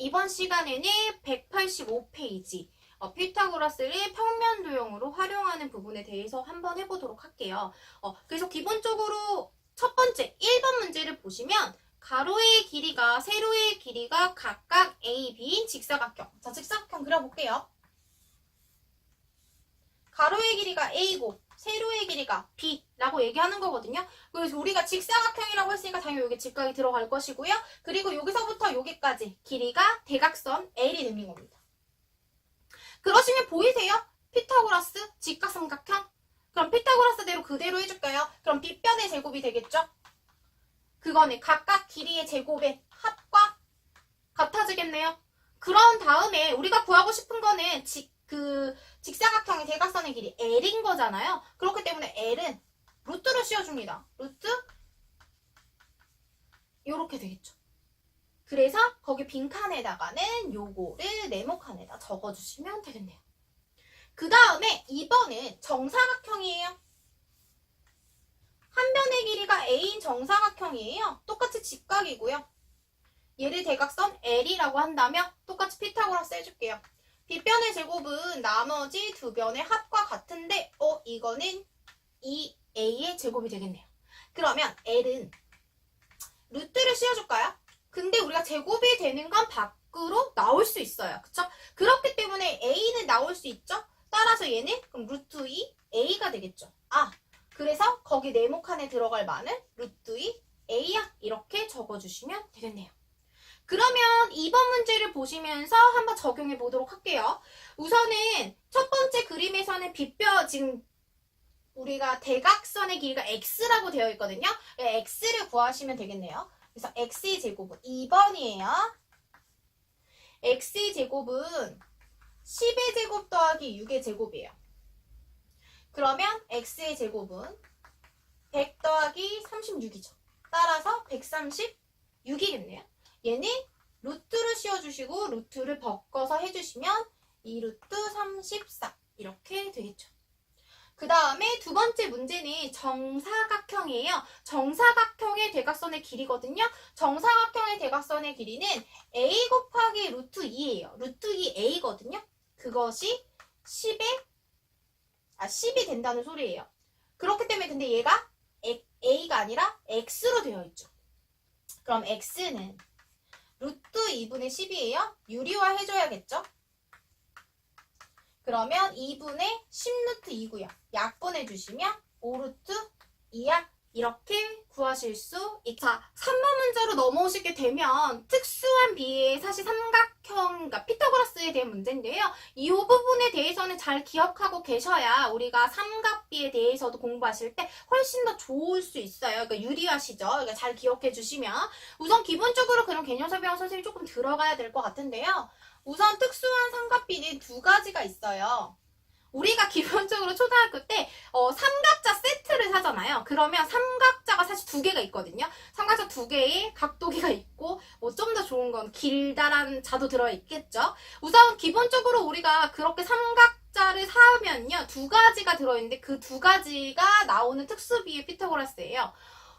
이번 시간에는 185페이지 피타고라스를 평면도형으로 활용하는 부분에 대해서 한번 해보도록 할게요. 그래서 기본적으로 첫 번째 1번 문제를 보시면 가로의 길이가 세로의 길이가 각각 A, B인 직사각형. 자, 직사각형 그려볼게요. 가로의 길이가 A고 세로의 길이가 B라고 얘기하는 거거든요. 그래서 우리가 직사각형이라고 했으니까 당연히 여기 직각이 들어갈 것이고요. 그리고 여기서부터 여기까지 길이가 대각선 L이 되는 겁니다. 그러시면 보이세요? 피타고라스 직각삼각형? 그럼 피타고라스대로 그대로 해줄까요? 그럼 빗변의 제곱이 되겠죠? 그거는 각각 길이의 제곱의 합과 같아지겠네요. 그런 다음에 우리가 구하고 싶은 거는 직사각형의 대각선의 길이 L인 거잖아요. 그렇기 때문에 L은 루트로 씌워줍니다. 루트 요렇게 되겠죠. 그래서 거기 빈칸에다가는 요거를 네모칸에다 적어주시면 되겠네요. 그 다음에 2번은 정사각형이에요. 한 변의 길이가 A인 정사각형이에요. 똑같이 직각이고요. 얘를 대각선 L이라고 한다면 똑같이 피타고라스 해줄게요. 빗변의 제곱은 나머지 두 변의 합과 같은데 이거는 이 A의 제곱이 되겠네요. 그러면 L은 루트를 씌워줄까요? 근데 우리가 제곱이 되는 건 밖으로 나올 수 있어요. 그쵸? 그렇기 때문에 A는 나올 수 있죠? 따라서 얘는 그럼 루트 2 A가 되겠죠. 그래서 거기 네모칸에 들어갈 만은 루트 2 A야 이렇게 적어주시면 되겠네요. 그러면 2번 문제를 보시면서 한번 적용해 보도록 할게요. 우선은 첫 번째 그림에서는 지금 우리가 대각선의 길이가 x라고 되어 있거든요. x를 구하시면 되겠네요. 그래서 x의 제곱은 2번이에요. x의 제곱은 10의 제곱 더하기 6의 제곱이에요. 그러면 x의 제곱은 100 더하기 36이죠. 따라서 136이겠네요. 얘는 루트를 씌워주시고 루트를 바꿔서 해주시면 2루트 34 이렇게 되겠죠. 그 다음에 두 번째 문제는 정사각형이에요. 정사각형의 대각선의 길이거든요. 정사각형의 대각선의 길이는 A 곱하기 루트 2예요. 루트 2A거든요. 그것이 10이 된다는 소리예요. 그렇기 때문에 근데 얘가 A가 아니라 X로 되어 있죠. 그럼 X는 루트 2분의 10이에요. 유리화 해줘야겠죠? 그러면 2분의 10루트 2고요. 약분해 주시면 5루트 2야. 이렇게 구하실 수 있죠. 자, 3번 문제로 넘어오시게 되면 특수한 비의 사실 삼각형, 그러니까 피타고라스에 대한 문제인데요. 이 부분에 대해서는 잘 기억하고 계셔야 우리가 삼각비에 대해서도 공부하실 때 훨씬 더 좋을 수 있어요. 그러니까 유리하시죠. 그러니까 잘 기억해 주시면 우선 기본적으로 그런 개념 설명을 선생님이 조금 들어가야 될 것 같은데요. 우선 특수한 삼각비는 두 가지가 있어요. 우리가 기본적으로 초등학교 때 삼각자 세트를 사잖아요. 그러면 삼각자가 사실 두 개가 있거든요. 삼각자 두 개에 각도기가 있고 좀 더 좋은 건 길다란 자도 들어있겠죠. 우선 기본적으로 우리가 그렇게 삼각자를 사면요. 두 가지가 들어있는데 그 두 가지가 나오는 특수비의 피타고라스예요.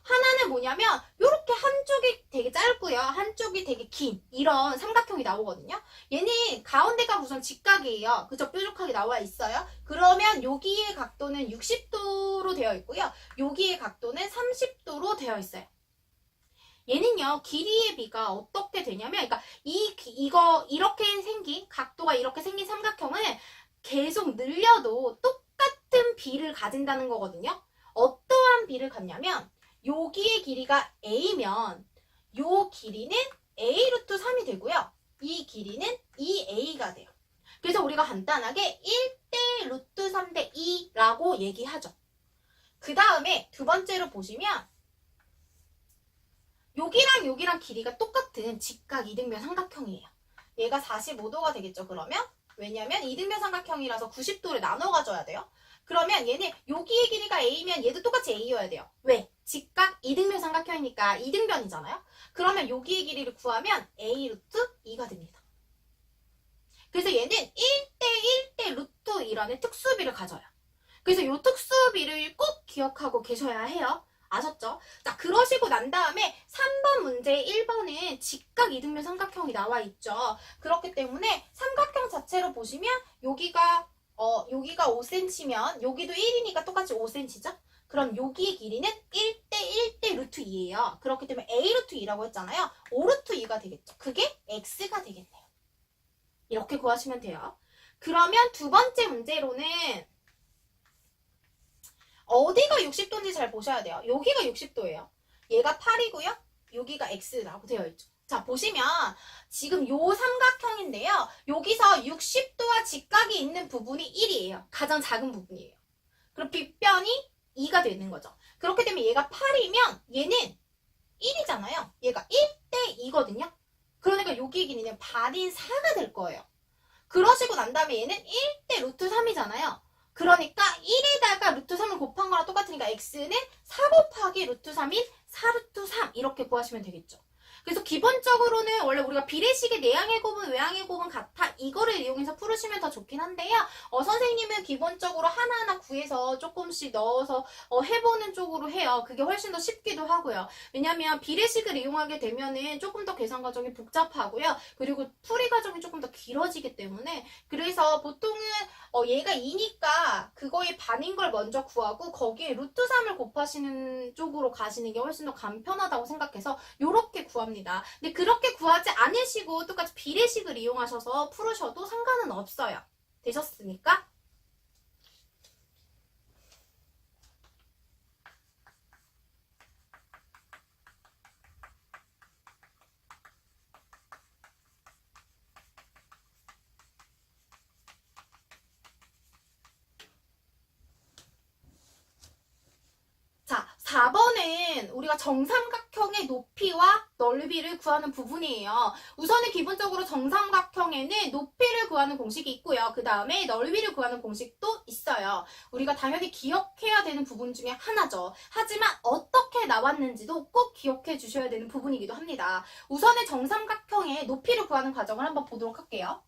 하나는 뭐냐면 이렇게 한쪽이 되게 짧고요. 한쪽이 되게 긴 이런 삼각형이 나오거든요. 얘는 가운데가 우선 직각이에요. 그죠? 뾰족하게 나와 있어요. 그러면 여기의 각도는 60도로 되어 있고요. 여기의 각도는 30도로 되어 있어요. 얘는요. 길이의 비가 어떻게 되냐면 그러니까 각도가 이렇게 생긴 삼각형을 계속 늘려도 똑같은 비를 가진다는 거거든요. 어떠한 비를 갖냐면 여기의 길이가 A면 요 길이는 A 루트 3이 되고요. 이 길이는 2A가 돼요. 그래서 우리가 간단하게 1대 루트 3대 2라고 얘기하죠. 그 다음에 두 번째로 보시면 여기랑 길이가 똑같은 직각 이등변 삼각형이에요. 얘가 45도가 되겠죠. 그러면 왜냐면 이등변 삼각형이라서 90도를 나눠 가져야 돼요. 그러면 얘는 여기의 길이가 A면 얘도 똑같이 A여야 돼요. 왜? 직각 이등변 삼각형이니까 이등변이잖아요. 그러면 여기의 길이를 구하면 A 루트 2가 됩니다. 그래서 얘는 1대 루트 2라는 특수비를 가져요. 그래서 이 특수비를 꼭 기억하고 계셔야 해요. 아셨죠? 자, 그러시고 난 다음에 3번 문제 1번은 직각 이등변 삼각형이 나와 있죠. 그렇기 때문에 삼각형 자체로 보시면 여기가 5cm면 여기도 1이니까 똑같이 5cm죠? 그럼 여기의 길이는 1대 1대 루트 2예요. 그렇기 때문에 a 루트 2라고 했잖아요. 5 루트 2가 되겠죠. 그게 x가 되겠네요. 이렇게 구하시면 돼요. 그러면 두 번째 문제로는 어디가 60도인지 잘 보셔야 돼요. 여기가 60도예요. 얘가 8이고요. 여기가 x라고 되어 있죠. 자, 보시면 지금 요 삼각형인데요. 여기서 60도와 직각이 있는 부분이 1이에요. 가장 작은 부분이에요. 그럼 빗변이 2가 되는 거죠. 그렇기 때문에 얘가 8이면 얘는 1이잖아요. 얘가 1대 2거든요. 그러니까 여기 길이는 반인 4가 될 거예요. 그러시고 난 다음에 얘는 1대 루트 3이잖아요. 그러니까 1에다가 루트 3을 곱한 거랑 똑같으니까 x는 4 곱하기 루트 3인 4 루트 3 이렇게 구하시면 되겠죠. 그래서 기본적으로는 원래 우리가 비례식의 내항의 곱은 외항의 곱은 같아 이거를 이용해서 풀으시면 더 좋긴 한데요. 선생님은 기본적으로 하나하나 구해서 조금씩 넣어서 해보는 쪽으로 해요. 그게 훨씬 더 쉽기도 하고요. 왜냐면 비례식을 이용하게 되면은 조금 더 계산 과정이 복잡하고요. 그리고 풀이 과정이 조금 더 길어지기 때문에 그래서 보통은 얘가 2니까 그거의 반인 걸 먼저 구하고 거기에 루트 3을 곱하시는 쪽으로 가시는 게 훨씬 더 간편하다고 생각해서 요렇게 구합니다. 근데 그렇게 구하지 않으시고 똑같이 비례식을 이용하셔서 풀으셔도 상관은 없어요. 되셨습니까? 자, 4번은 우리가 정삼각형의 높이와 넓이를 구하는 부분이에요. 우선은 기본적으로 정삼각형에는 높이를 구하는 공식이 있고요. 그 다음에 넓이를 구하는 공식도 있어요. 우리가 당연히 기억해야 되는 부분 중에 하나죠. 하지만 어떻게 나왔는지도 꼭 기억해 주셔야 되는 부분이기도 합니다. 우선은 정삼각형의 높이를 구하는 과정을 한번 보도록 할게요.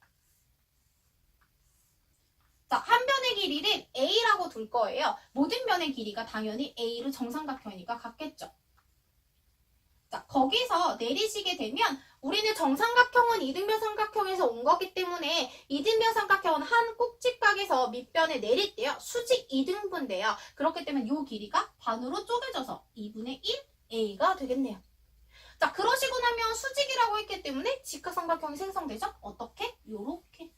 자, 한 변의 길이를 A라고 둘 거예요. 모든 변의 길이가 당연히 A로 정삼각형이니까 같겠죠. 자, 거기서 내리시게 되면 우리는 정삼각형은 이등변 삼각형에서 온 거기 때문에 이등변 삼각형은 한 꼭지각에서 밑변에 내릴 때요. 수직 이등분돼요. 그렇기 때문에 이 길이가 반으로 쪼개져서 2분의 1 A가 되겠네요. 자, 그러시고 나면 수직이라고 했기 때문에 직각삼각형이 생성되죠? 어떻게? 요렇게.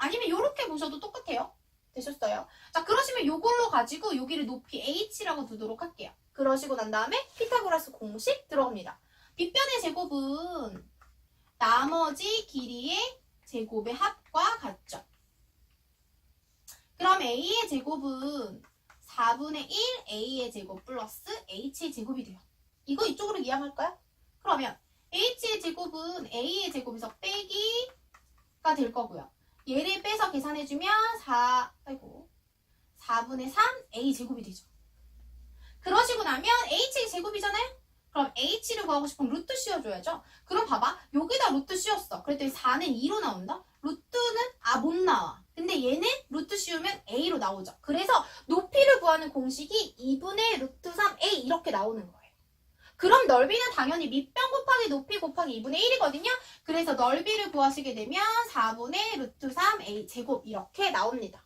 아니면 요렇게 보셔도 똑같아요. 되셨어요? 자, 그러시면 요걸로 가지고 여기를 높이 h라고 두도록 할게요. 그러시고 난 다음에 피타고라스 공식 들어갑니다. 빗변의 제곱은 나머지 길이의 제곱의 합과 같죠. 그럼 a의 제곱은 4분의 1 a의 제곱 플러스 h의 제곱이 돼요. 이거 이쪽으로 이항할까요? 그러면 h의 제곱은 a의 제곱에서 빼기가 될 거고요. 얘를 빼서 계산해주면 4분의 3 a 제곱이 되죠. 그러시고 나면 h의 제곱이잖아요? 그럼 h를 구하고 싶으면 루트 씌워줘야죠. 그럼 봐봐. 여기다 루트 씌웠어. 그랬더니 4는 2로 나온다? 루트는 못 나와. 근데 얘는 루트 씌우면 a로 나오죠. 그래서 높이를 구하는 공식이 2분의 루트 3a 이렇게 나오는 거예요. 그럼 넓이는 당연히 밑변 곱하기 높이 곱하기 2분의 1이거든요. 그래서 넓이를 구하시게 되면 4분의 루트 3a 제곱 이렇게 나옵니다.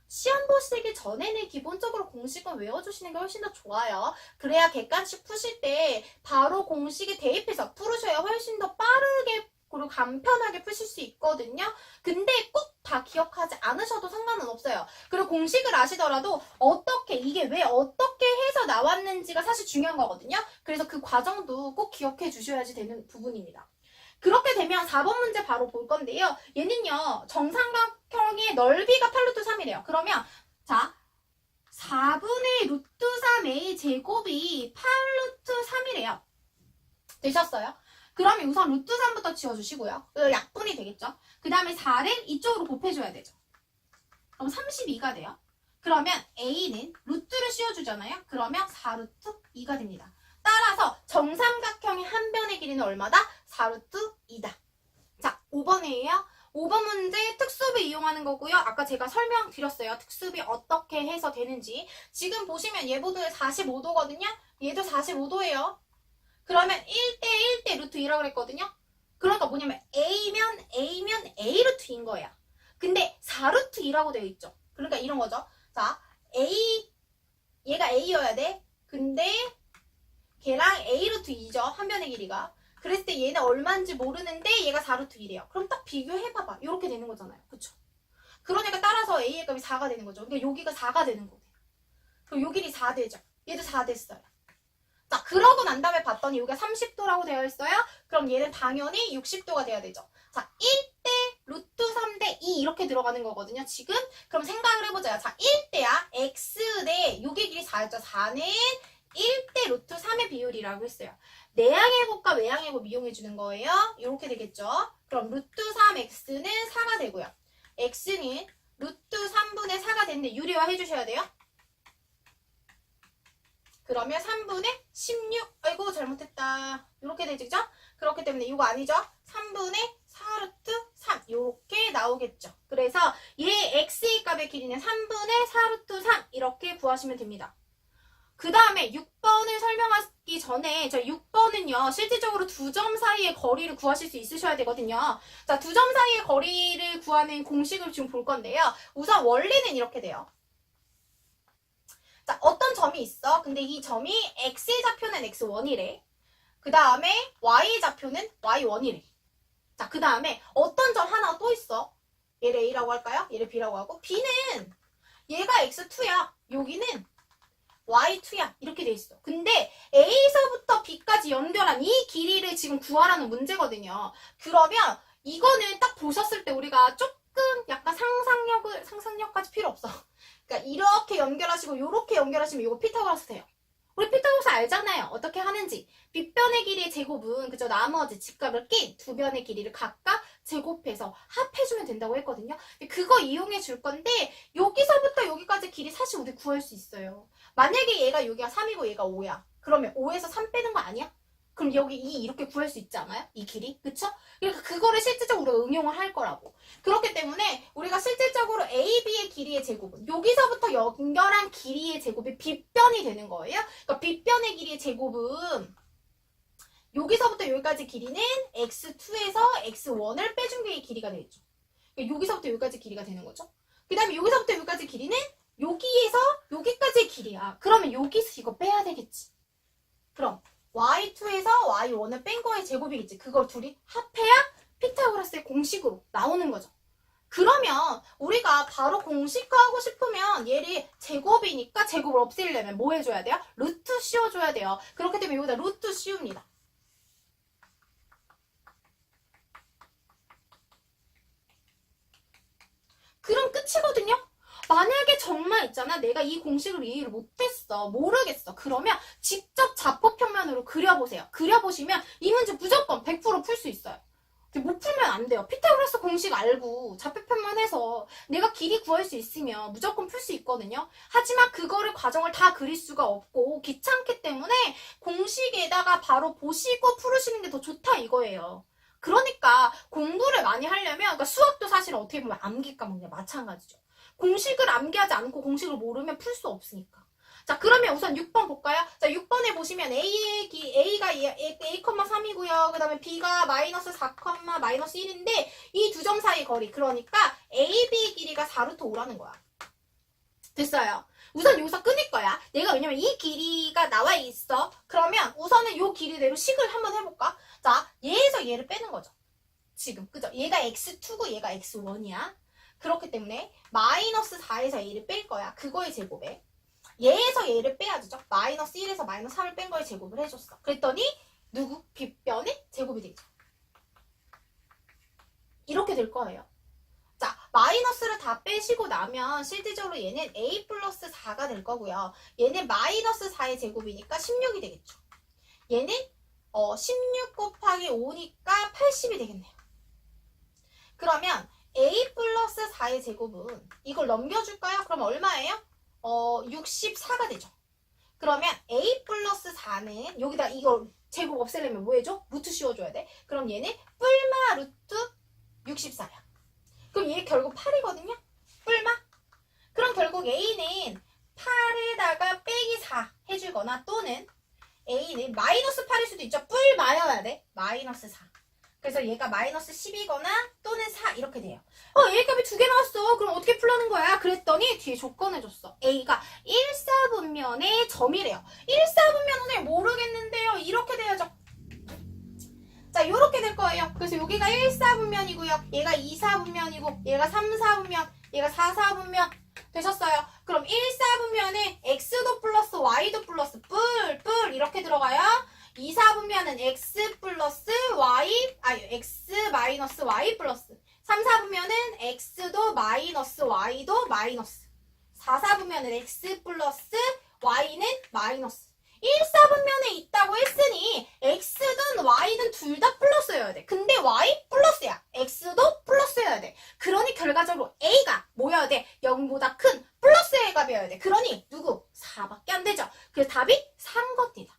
시험 보시기 전에는 기본적으로 공식은 외워주시는 게 훨씬 더 좋아요. 그래야 객관식 푸실 때 바로 공식에 대입해서 풀으셔야 훨씬 더 빠르게 그리고 간편하게 푸실 수 있거든요. 근데 꼭 다 기억하지 않으셔도 상관은 없어요. 그리고 공식을 아시더라도 이게 왜 어떻게 해서 나왔는지가 사실 중요한 거거든요. 그래서 그 과정도 꼭 기억해 주셔야지 되는 부분입니다. 그렇게 되면 4번 문제 바로 볼 건데요. 얘는요. 정삼각형의 넓이가 8루트 3이래요. 그러면 자 4분의 루트 3a 제곱이 8루트 3이래요. 되셨어요? 그러면 우선 루트 3부터 지워주시고요. 약분이 되겠죠? 그 다음에 4를 이쪽으로 곱해줘야 되죠. 그럼 32가 돼요. 그러면 a는 루트를 씌워주잖아요. 그러면 4루트 2가 됩니다. 따라서 정삼각형의 한 변의 길이는 얼마다? 4루트 2다. 자, 5번이에요. 5번 문제 특수비 이용하는 거고요. 아까 제가 설명드렸어요. 특수비 어떻게 해서 되는지. 지금 보시면 얘보다 45도거든요. 얘도 45도예요. 그러면 1대 1대 루트 2라고 그랬거든요. 그러니까 뭐냐면 A면 A 루트 2인 거예요. 근데 4루트 2라고 되어 있죠. 그러니까 이런 거죠. 자, 얘가 A여야 돼. 근데 걔랑 A 루트 2죠. 한 변의 길이가. 그랬을 때 얘는 얼마인지 모르는데 얘가 4루트 1이에요. 그럼 딱 비교해봐봐. 이렇게 되는 거잖아요. 그쵸? 그러니까 따라서 A의 값이 4가 되는 거죠. 그러니까 여기가 4가 되는 거예요. 그럼 요 길이 4 되죠. 얘도 4 됐어요. 자, 그러고 난 다음에 봤더니 여기가 30도라고 되어 있어요. 그럼 얘는 당연히 60도가 돼야 되죠. 자, 1대 루트 3대 2 이렇게 들어가는 거거든요. 지금 그럼 생각을 해보자요. 자, 1대야. x 대 요게 길이 4였죠. 4는 1대 루트 3의 비율이라고 했어요. 내항의 곱과 외항의 곱 이용해주는 거예요. 이렇게 되겠죠. 그럼 루트 3x는 4가 되고요. x는 루트 3분의 4가 되는데 유리화 해주셔야 돼요. 그러면 3분의 16, 아이고 잘못했다. 이렇게 되죠? 그렇기 때문에 이거 아니죠? 3분의 4루트 3 이렇게 나오겠죠. 그래서 얘 x의 값의 길이는 3분의 4루트 3 이렇게 구하시면 됩니다. 그 다음에 6번을 설명하기 전에 저 6번은요. 실질적으로 두 점 사이의 거리를 구하실 수 있으셔야 되거든요. 자, 두 점 사이의 거리를 구하는 공식을 지금 볼 건데요. 우선 원리는 이렇게 돼요. 자, 어떤 점이 있어. 근데 이 점이 x의 좌표는 x1이래. 그 다음에 y의 좌표는 y1이래. 자, 그 다음에 어떤 점 하나 또 있어. 얘를 a라고 할까요? 얘를 b라고 하고 b는 얘가 x2야. 여기는 y2야. 이렇게 돼 있어. 근데 a에서부터 b까지 연결한 이 길이를 지금 구하라는 문제거든요. 그러면 이거는 딱 보셨을 때 우리가 조금 약간 상상력까지 필요 없어. 그러니까 이렇게 연결하시고 이렇게 연결하시면 이거 피타고라스 돼요. 우리 피타고라스 알잖아요. 어떻게 하는지. 빗변의 길이의 제곱은 그저 나머지 직각을 낀 두 변의 길이를 각각 제곱해서 합해주면 된다고 했거든요. 그거 이용해 줄 건데 여기서부터 여기까지 길이 사실 우리 구할 수 있어요. 만약에 얘가 여기가 3이고 얘가 5야. 그러면 5에서 3 빼는 거 아니야? 그럼 여기 2 이렇게 구할 수 있지 않아요? 이 길이? 그쵸? 그러니까 그거를 실질적으로 응용을 할 거라고. 그렇기 때문에 우리가 실질적으로 A, B의 길이의 제곱은 여기서부터 연결한 길이의 제곱이 빗변이 되는 거예요. 그러니까 빗변의 길이의 제곱은 여기서부터 여기까지 길이는 x2에서 x1을 빼준 게 길이가 되겠죠. 그러니까 여기서부터 여기까지 길이가 되는 거죠. 그 다음에 여기서부터 여기까지 길이는 여기에서 여기까지의 길이야. 그러면 여기서 이거 빼야 되겠지. 그럼 y2에서 y1을 뺀 거의 제곱이겠지. 그걸 둘이 합해야 피타고라스의 공식으로 나오는 거죠. 그러면 우리가 바로 공식화하고 싶으면 얘를 제곱이니까 제곱을 없애려면 뭐 해줘야 돼요? 루트 씌워줘야 돼요. 그렇기 때문에 여기다 루트 씌웁니다. 그럼 끝이거든요? 만약에 정말 있잖아. 내가 이 공식을 이해를 못했어. 모르겠어. 그러면 직접 자포평면으로 그려보세요. 그려보시면 이 문제 무조건 100% 풀 수 있어요. 못 풀면 안 돼요. 피타고라스 공식 알고 좌표편만 해서 내가 길이 구할 수 있으면 무조건 풀 수 있거든요. 하지만 그거를 과정을 다 그릴 수가 없고 귀찮기 때문에 공식에다가 바로 보시고 풀으시는 게 더 좋다 이거예요. 그러니까 공부를 많이 하려면 그러니까 수학도 사실 어떻게 보면 암기 과목이랑 마찬가지죠. 공식을 암기하지 않고 공식을 모르면 풀 수 없으니까. 자, 그러면 우선 6번 볼까요? 자, 6번에 보시면 A가 A,3이고요. 그 다음에 B가 마이너스 4, 마이너스 1인데 이 두 점 사이 거리. 그러니까 AB 길이가 4루트 5라는 거야. 됐어요. 우선 여기서 끊을 거야. 내가 왜냐면 이 길이가 나와 있어. 그러면 우선은 이 길이대로 식을 한번 해볼까? 자, 얘에서 얘를 빼는 거죠. 지금. 그죠? 얘가 x2고 얘가 x1이야. 그렇기 때문에 마이너스 4에서 A를 뺄 거야. 그거의 제곱에. 얘에서 얘를 빼야죠. 마이너스 1에서 마이너스 3을 뺀 거에 제곱을 해줬어. 그랬더니 누구? 빗변의 제곱이 되죠. 이렇게 될 거예요. 자, 마이너스를 다 빼시고 나면 실질적으로 얘는 A 플러스 4가 될 거고요. 얘는 마이너스 4의 제곱이니까 16이 되겠죠. 얘는 16 곱하기 5니까 80이 되겠네요. 그러면 A 플러스 4의 제곱은 이걸 넘겨줄까요? 그럼 얼마예요? 64가 되죠. 그러면 A 플러스 4는 여기다 이걸 제곱 없애려면 뭐 해줘? 루트 씌워줘야 돼. 그럼 얘는 뿔마 루트 64야. 그럼 얘 결국 8이거든요? 뿔마? 그럼 결국 A는 8에다가 빼기 4 해주거나 또는 A는 마이너스 8일 수도 있죠. 뿔마여야 돼. 마이너스 4. 그래서 얘가 마이너스 10이거나 또는 4 이렇게 돼요. A 값이 2개 나왔어. 그럼 어떻게 풀라는 거야? 그랬더니 뒤에 조건을 줬어. A가 1사분면의 점이래요. 1사분면은 모르겠는데요. 이렇게 돼야죠. 자, 요렇게 될 거예요. 그래서 여기가 1사분면이고요. 얘가 2사분면이고 얘가 3사분면, 얘가 4사분면 되셨어요. 그럼 1사분면에 x도 플러스 y도 플러스 뿔 이렇게 들어가요. 2사분면은 x 플러스 y, x 마이너스 y 플러스 3사분면은 x도 마이너스 y도 마이너스 4사분면은 x 플러스 y는 마이너스 1사분면에 있다고 했으니 x든 y든 둘 다 플러스여야 돼. 근데 y 플러스야. x도 플러스여야 돼. 그러니 결과적으로 a가 뭐여야 돼? 0보다 큰 플러스의 값이어야 돼. 그러니 누구? 4밖에 안 되죠. 그래서 답이 3 겁니다.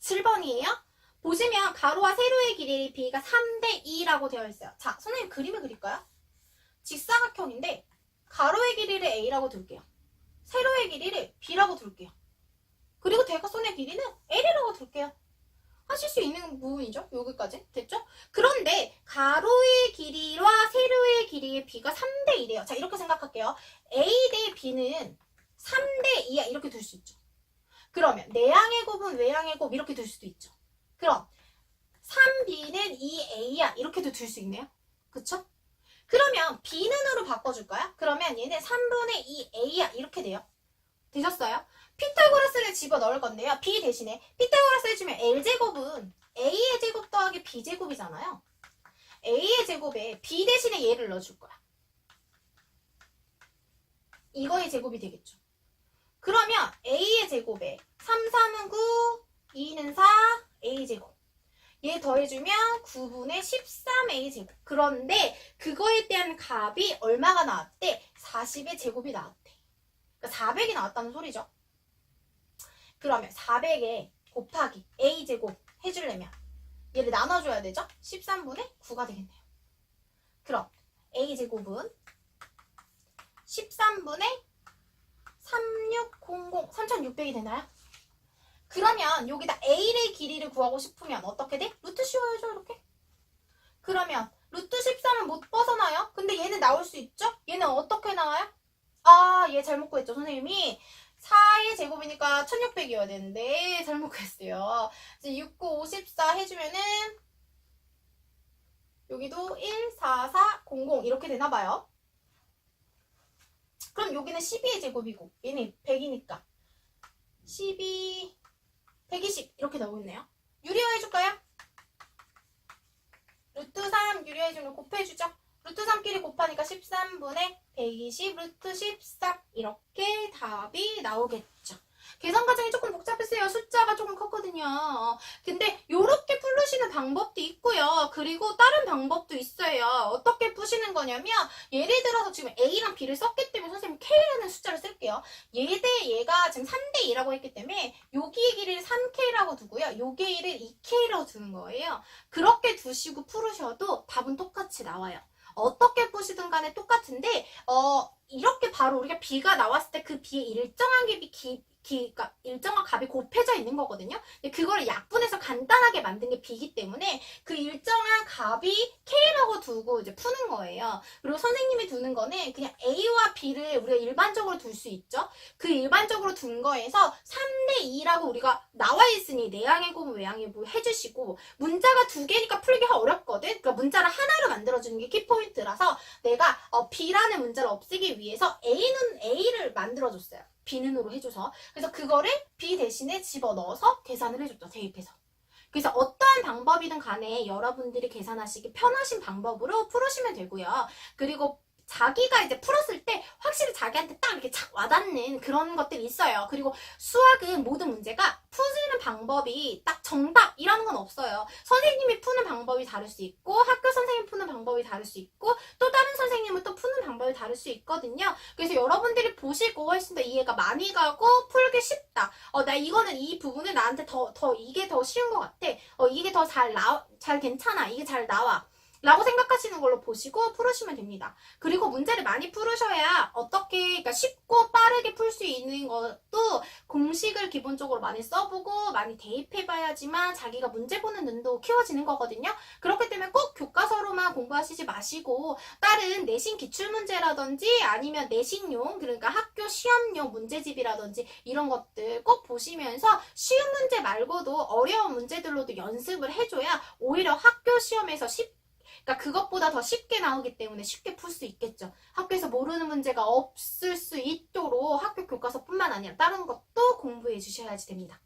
7번이에요. 보시면 가로와 세로의 길이 b가 3대 2라고 되어 있어요. 자, 선생님 그림을 그릴까요? 직사각형인데 가로의 길이를 a라고 둘게요. 세로의 길이를 b라고 둘게요. 그리고 대각선의 길이는 L이라고 둘게요. 하실 수 있는 부분이죠. 여기까지. 됐죠? 그런데 가로의 길이와 세로의 길이의 B가 3대 1이에요. 자, 이렇게 생각할게요. A 대 B는 3대 2야. 이렇게 둘 수 있죠. 그러면 내항의 곱은 외항의 곱 이렇게 둘 수도 있죠. 그럼 3B는 2A야. 이렇게도 둘 수 있네요. 그쵸? 그러면 B는으로 바꿔줄까요? 그러면 얘는 3분의 2A야. 이렇게 돼요. 되셨어요? 피타고라스를 집어넣을 건데요. B 대신에 피타고라스 해주면 L제곱은 A의 제곱 더하기 B제곱이잖아요. A의 제곱에 B 대신에 얘를 넣어줄 거야. 이거의 제곱이 되겠죠. 그러면 A의 제곱에 3, 3은 9, 2는 4, A제곱. 얘 더해주면 9분의 13A 제곱. 그런데 그거에 대한 값이 얼마가 나왔대? 40의 제곱이 나왔대. 그러니까 400이 나왔다는 소리죠. 그러면 400에 곱하기 A제곱 해주려면 얘를 나눠줘야 되죠? 13분의 9가 되겠네요. 그럼 A제곱은 13분의 3600, 3600이 되나요? 그러면 여기다 A의 길이를 구하고 싶으면 어떻게 돼? 루트 씌워야죠, 이렇게. 그러면 루트 13은 못 벗어나요? 근데 얘는 나올 수 있죠? 얘는 어떻게 나와요? 아, 얘 잘못 구했죠, 선생님이. 4의 제곱이니까 1600이어야 되는데 잘못 구했어요. 이제 6, 9, 54 해주면은 여기도 1, 4, 4, 00 이렇게 되나봐요. 그럼 여기는 12의 제곱이고 얘는 100이니까 12, 120 이렇게 나오겠네요. 유리화 해줄까요? 루트 3 유리화해주면 곱해주죠. 루트 3끼리 곱하니까 13분의 120 루트 14 이렇게 답이 나오겠죠. 계산 과정이 조금 복잡했어요. 숫자가 조금 컸거든요. 근데 이렇게 풀으시는 방법도 있고요. 그리고 다른 방법도 있어요. 어떻게 푸시는 거냐면 예를 들어서 지금 A랑 B를 썼기 때문에 선생님 K라는 숫자를 쓸게요. 얘 대 얘가 지금 3대 2라고 했기 때문에 여기의 길이를 3K라고 두고요. 여기의 길이를 2K라고 두는 거예요. 그렇게 두시고 풀으셔도 답은 똑같이 나와요. 어떻게 푸시든 간에 똑같은데 이렇게 바로 우리가 B가 나왔을 때 그 B의 일정한 그러니까 일정한 값이 곱해져 있는 거거든요. 근데 그거를 약분해서 간단하게 만든 게 B이기 때문에 그 일정한 값이 K라고 두고 이제 푸는 거예요. 그리고 선생님이 두는 거는 그냥 A와 B를 우리가 일반적으로 둘 수 있죠. 그 일반적으로 둔 거에서 3대 2라고 우리가 나와 있으니 내항의 곱은 외항의 곱 해주시고 문자가 두 개니까 풀기가 어렵거든. 그러니까 문자를 하나로 만들어주는 게 키포인트라서 내가 B라는 문자를 없애기 위해서 A를 만들어줬어요. B는으로 해줘서. 그래서 그거를 B 대신에 집어넣어서 계산을 해줬죠. 대입해서. 그래서 어떠한 방법이든 간에 여러분들이 계산하시기 편하신 방법으로 풀으시면 되고요. 그리고 자기가 이제 풀었을 때 확실히 자기한테 딱 이렇게 착 와닿는 그런 것들이 있어요. 그리고 수학은 모든 문제가 푸는 방법이 딱 정답이라는 건 없어요. 선생님이 푸는 방법이 다를 수 있고 학교 선생님이 푸는 방법이 다를 수 있고 또 다른 선생님은 또 푸는 방법이 다를 수 있거든요. 그래서 여러분들이 보시고 훨씬 더 이해가 많이 가고 풀기 쉽다. 나 이거는 이 부분은 나한테 더 이게 더 쉬운 것 같아. 이게 더 잘 괜찮아. 이게 잘 나와. 라고 생각하시는 걸로 보시고 풀으시면 됩니다. 그리고 문제를 많이 풀으셔야 그러니까 쉽고 빠르게 풀 수 있는 것도 공식을 기본적으로 많이 써보고 많이 대입해봐야지만 자기가 문제 보는 눈도 키워지는 거거든요. 그렇기 때문에 꼭 교과서로만 공부하시지 마시고 다른 내신 기출문제라든지 아니면 내신용, 그러니까 학교 시험용 문제집이라든지 이런 것들 꼭 보시면서 쉬운 문제 말고도 어려운 문제들로도 연습을 해줘야 오히려 학교 시험에서 그러니까 그것보다 더 쉽게 나오기 때문에 쉽게 풀 수 있겠죠. 학교에서 모르는 문제가 없을 수 있도록 학교 교과서뿐만 아니라 다른 것도 공부해 주셔야지 됩니다.